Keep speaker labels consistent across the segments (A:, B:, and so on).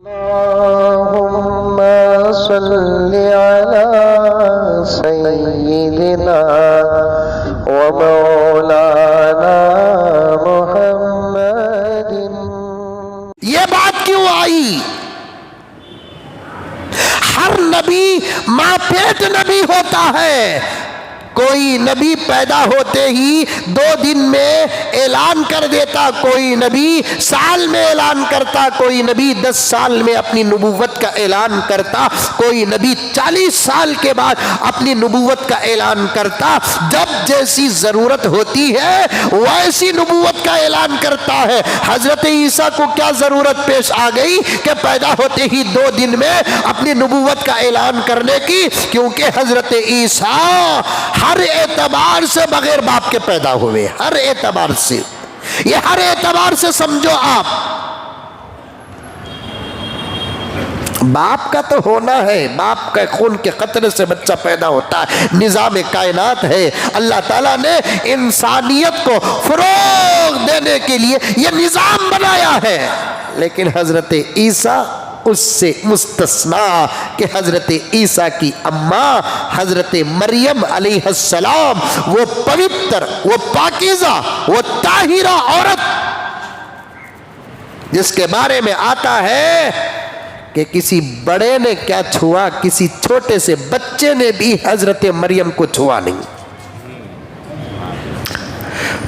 A: اللهم صل على سيدنا ومولانا محمد۔
B: یہ بات کیوں آئی؟ ہر نبی ماں پیٹ نبی ہوتا ہے۔ کوئی نبی پیدا ہوتے ہی 2 دن میں اعلان کر دیتا، کوئی نبی سال میں اعلان کرتا، کوئی نبی 10 سال میں اپنی نبوت کا اعلان کرتا، کوئی نبی 40 سال کے بعد اپنی نبوت کا اعلان کرتا۔ جب جیسی ضرورت ہوتی ہے ویسی نبوت کا اعلان کرتا ہے۔ حضرت عیسیٰ کو کیا ضرورت پیش آ گئی کہ پیدا ہوتے ہی 2 دن میں اپنی نبوت کا اعلان کرنے کی؟ کیونکہ حضرت عیسیٰ ہر اعتبار سے بغیر باپ کے پیدا ہوئے، ہر اعتبار سے، یہ ہر اعتبار سے سمجھو آپ۔ باپ کا تو ہونا ہے، باپ کے خون کے قطرے سے بچہ پیدا ہوتا ہے، نظام کائنات ہے۔ اللہ تعالیٰ نے انسانیت کو فروغ دینے کے لیے یہ نظام بنایا ہے، لیکن حضرت عیسیٰ اس سے مستثنا کہ حضرت عیسیٰ کی اماں حضرت مریم علیہ السلام وہ پوتر، وہ پاکیزہ، وہ طاہرہ عورت جس کے بارے میں آتا ہے کہ کسی بڑے نے کیا چھوا، کسی چھوٹے سے بچے نے بھی حضرت مریم کو چھوا نہیں۔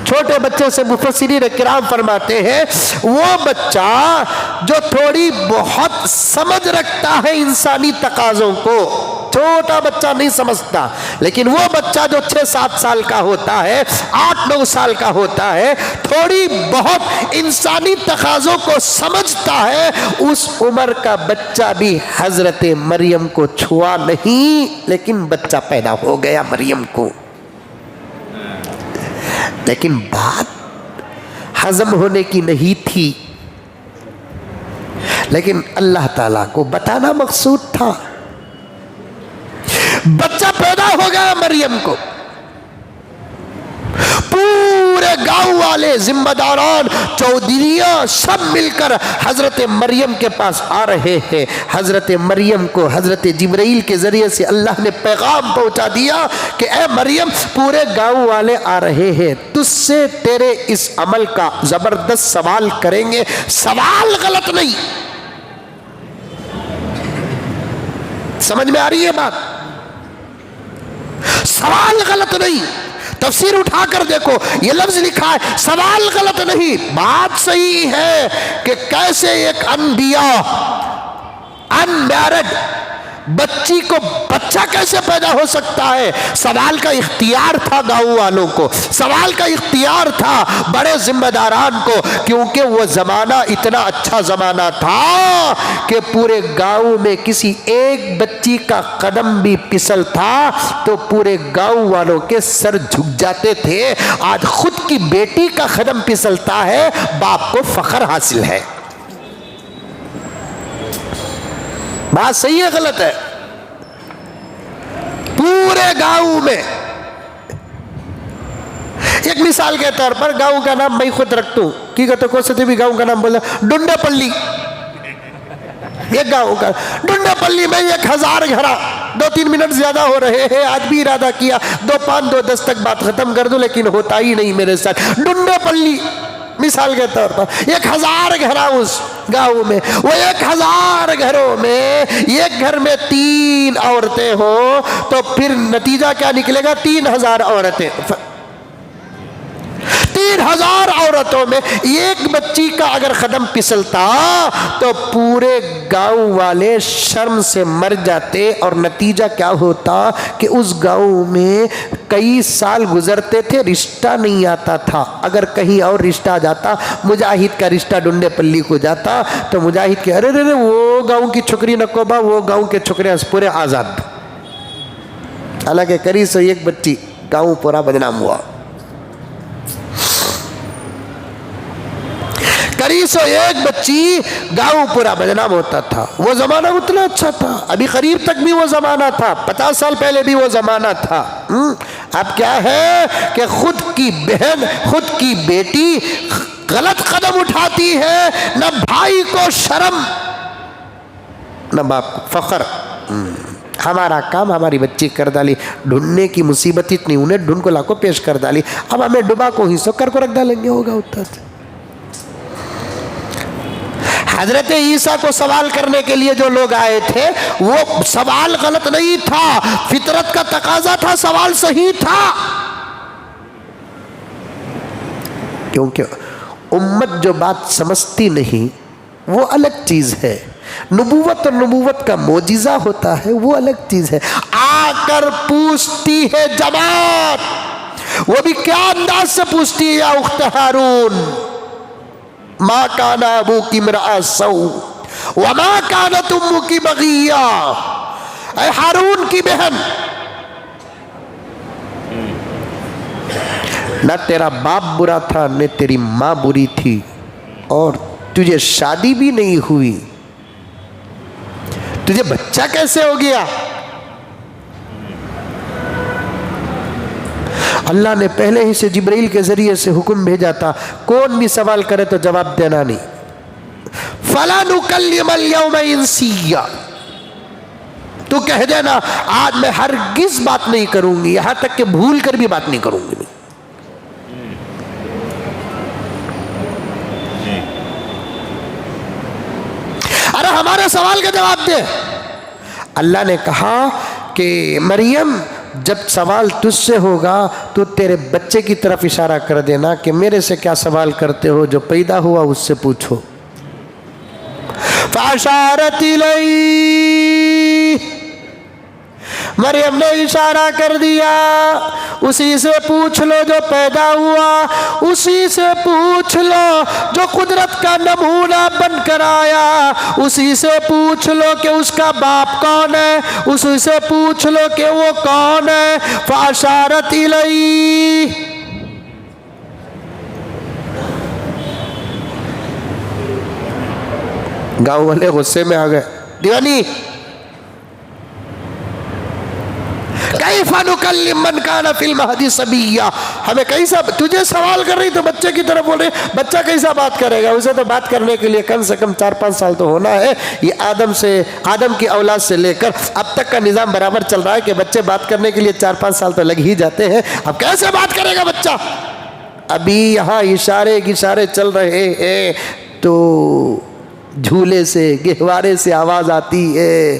B: چھوٹے بچے سے مفسرین کرام فرماتے ہیں وہ بچہ جو تھوڑی بہت سمجھ رکھتا ہے انسانی تقاضوں کو، چھوٹا بچہ نہیں سمجھتا، لیکن وہ بچہ جو 6-7 سال کا ہوتا ہے، 8-9 سال کا ہوتا ہے، تھوڑی بہت انسانی تقاضوں کو سمجھتا ہے، اس عمر کا بچہ بھی حضرت مریم کو چھوا نہیں، لیکن بچہ پیدا ہو گیا مریم کو۔ لیکن بات ہضم ہونے کی نہیں تھی، لیکن اللہ تعالیٰ کو بتانا مقصود تھا۔ بچہ پیدا ہو گیا مریم کو، پورے گاؤں والے، ذمہ داران، چودھریاں سب مل کر حضرت مریم کے پاس آ رہے ہیں۔ حضرت مریم کو حضرت جبرائیل کے ذریعے سے اللہ نے پیغام پہنچا دیا کہ اے مریم، پورے گاؤں والے آ رہے ہیں، تجھ سے تیرے اس عمل کا زبردست سوال کریں گے، سوال غلط نہیں۔ سمجھ میں آ رہی ہے بات؟ سوال غلط نہیں، تفسیر اٹھا کر دیکھو، یہ لفظ لکھا ہے سوال غلط نہیں، بات صحیح ہے کہ کیسے ایک انبیاء انمیرڈ بچی کو بچہ کیسے پیدا ہو سکتا ہے؟ سوال کا اختیار تھا گاؤں والوں کو، سوال کا اختیار تھا بڑے ذمہ داران کو، کیونکہ وہ زمانہ اتنا اچھا زمانہ تھا کہ پورے گاؤں میں کسی ایک بچی کا قدم بھی پھسل تھا تو پورے گاؤں والوں کے سر جھک جاتے تھے۔ آج خود کی بیٹی کا قدم پھسلتا ہے، باپ کو فخر حاصل ہے۔ بات صحیح ہے غلط ہے؟ پورے گاؤں میں، ایک مثال کے طور پر گاؤں کا نام میں خود رکھتا ہوں، کی کہتے کو سے بھی گاؤں کا نام بولا ڈنڈے پلی، ایک گاؤں کا ڈنڈے پلی میں 1000 گھرا، 2-3 منٹ زیادہ ہو رہے ہیں، آج بھی ارادہ کیا 2-5-2-10 تک بات ختم کر دوں، لیکن ہوتا ہی نہیں میرے ساتھ۔ ڈنڈے پلی مثال کے طور پر 1000 گھر اس گاؤں میں، وہ 1000 گھروں میں ایک گھر میں 3 عورتیں ہوں تو پھر نتیجہ کیا نکلے گا؟ 3000 عورتیں۔ 3000 عورتوں میں ایک بچی کا اگر قدم پھسلتا تو پورے گاؤں والے شرم سے مر جاتے، اور نتیجہ کیا ہوتا کہ اس گاؤں میں کئی سال گزرتے تھے، رشتہ نہیں آتا تھا۔ اگر کہیں اور رشتہ آ جاتا، مجاہد کا رشتہ ڈنڈے پلی کو جاتا تو مجاہد کے ارے رے وہ گاؤں کی چھکری نکوبا، وہ گاؤں کے چھکرے پورے آزاد۔ حالانکہ قریب سے ایک بچی، گاؤں پورا بدنام ہوا۔ قریب سے ایک بچی، گاؤں پورا بدنام ہوتا تھا۔ وہ زمانہ اتنا اچھا تھا، ابھی قریب تک بھی وہ زمانہ تھا، 50 سال پہلے بھی وہ زمانہ تھا۔ اب کیا ہے کہ خود کی بہن، خود کی بیٹی غلط قدم اٹھاتی ہے، نہ بھائی کو شرم نہ باپ کو فخر. ہمارا کام ہماری بچی کر ڈالی, ڈھونڈنے کی مصیبت اتنی انہیں ڈھونڈ کو لا کو پیش کر ڈالی, اب ہمیں ڈبا کو ہی سو کر کو رکھ ڈالیں گے, ہوگا اتنا سے. حضرت عیسیٰ کو سوال کرنے کے لیے جو لوگ آئے تھے وہ سوال غلط نہیں تھا, فطرت کا تقاضا تھا, سوال صحیح تھا. کیونکہ امت جو بات سمجھتی نہیں وہ الگ چیز ہے, نبوت اور نبوت کا معجزہ ہوتا ہے وہ الگ چیز ہے. آ کر پوچھتی ہے جماعت, وہ بھی کیا انداز سے پوچھتی ہے, یا اخت ہارون ما کان ابوک امرأ سوء وما کانت امک بغیہ. اے ہارون کی بہن, نہ تیرا باپ برا تھا نہ تیری ماں بری تھی, اور تجھے شادی بھی نہیں ہوئی, تجھے بچہ کیسے ہو گیا؟ اللہ نے پہلے ہی سے جبرائیل کے ذریعے سے حکم بھیجا تھا, کون بھی سوال کرے تو جواب دینا نہیں. فَلَا نُكَلِّمَ الْيَوْمَ إِنسِيًّا, تو کہہ دینا آج میں ہرگز بات نہیں کروں گی, یہاں تک کہ بھول کر بھی بات نہیں کروں گی. ارے ہمارے سوال کا جواب دے. اللہ نے کہا کہ مریم جب سوال تجھ سے ہوگا تو تیرے بچے کی طرف اشارہ کر دینا کہ میرے سے کیا سوال کرتے ہو, جو پیدا ہوا اس سے پوچھو. فَأَشَارَتْ إِلَيْهِ, مریم نے اشارہ کر دیا, اسی سے پوچھ لو جو پیدا ہوا, اسی سے پوچھ لو جو قدرت کا نمونہ بن کر آیا, اسی سے پوچھ لو کہ اس کا باپ کون ہے, اسی سے پوچھ لو کہ وہ کون ہے. فَأَشَارَتْ إِلَيْهِ, گاؤں والے غصے میں آ گئے, دیوانی کیف نکلم من کان فی المہد صبیا, ہمیں کیسا, تجھے سوال کر رہی تو بچے کی طرف بول رہے, بچہ کیسا بات کرے گا, اسے تو بات کرنے کے لیے کم سے کم 4-5 سال تو ہونا ہے. یہ آدم کی اولاد سے لے کر اب تک کا نظام برابر چل رہا ہے کہ بچے بات کرنے کے لیے 4-5 سال تو لگ ہی جاتے ہیں. اب کیسے بات کرے گا بچہ؟ ابھی یہاں اشارے چل رہے ہیں تو جھولے سے گہوارے سے آواز آتی ہے,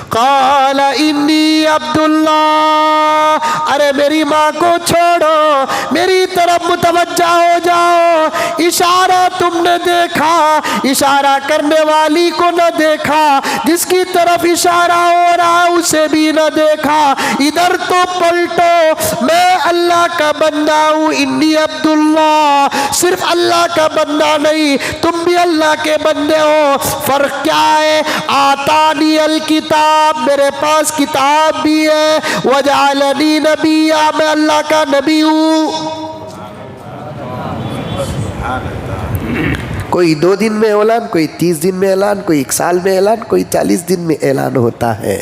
B: قال انی عبداللہ, ارے میری ماں کو چھوڑو, میری طرف متوجہ ہو جاؤ. اشارہ تم نے دیکھا, اشارہ کرنے والی کو نہ دیکھا, جس کی طرف اشارہ ہو رہا اسے بھی نہ دیکھا. ادھر تو پلٹو, میں اللہ کا بندہ ہوں, انی عبداللہ, صرف اللہ کا بندہ نہیں تم بھی اللہ کے بندے ہو. فرق کیا ہے؟ آتانی الکتاب, میرے پاس کتاب بھی ہے, وجعلنی نبیا, میں اللہ کا نبی ہوں. کوئی 2 دن میں اعلان, کوئی 30 دن میں اعلان, کوئی 1 سال میں اعلان, کوئی 40 دن میں اعلان ہوتا ہے.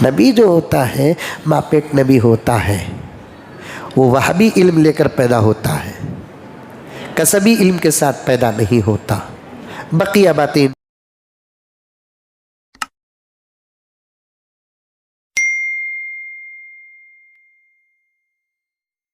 B: نبی جو ہوتا ہے ماں پیٹ نبی ہوتا ہے, وہ وہابی علم لے کر پیدا ہوتا ہے, کسبی علم کے ساتھ پیدا نہیں ہوتا. بقیہ باتیں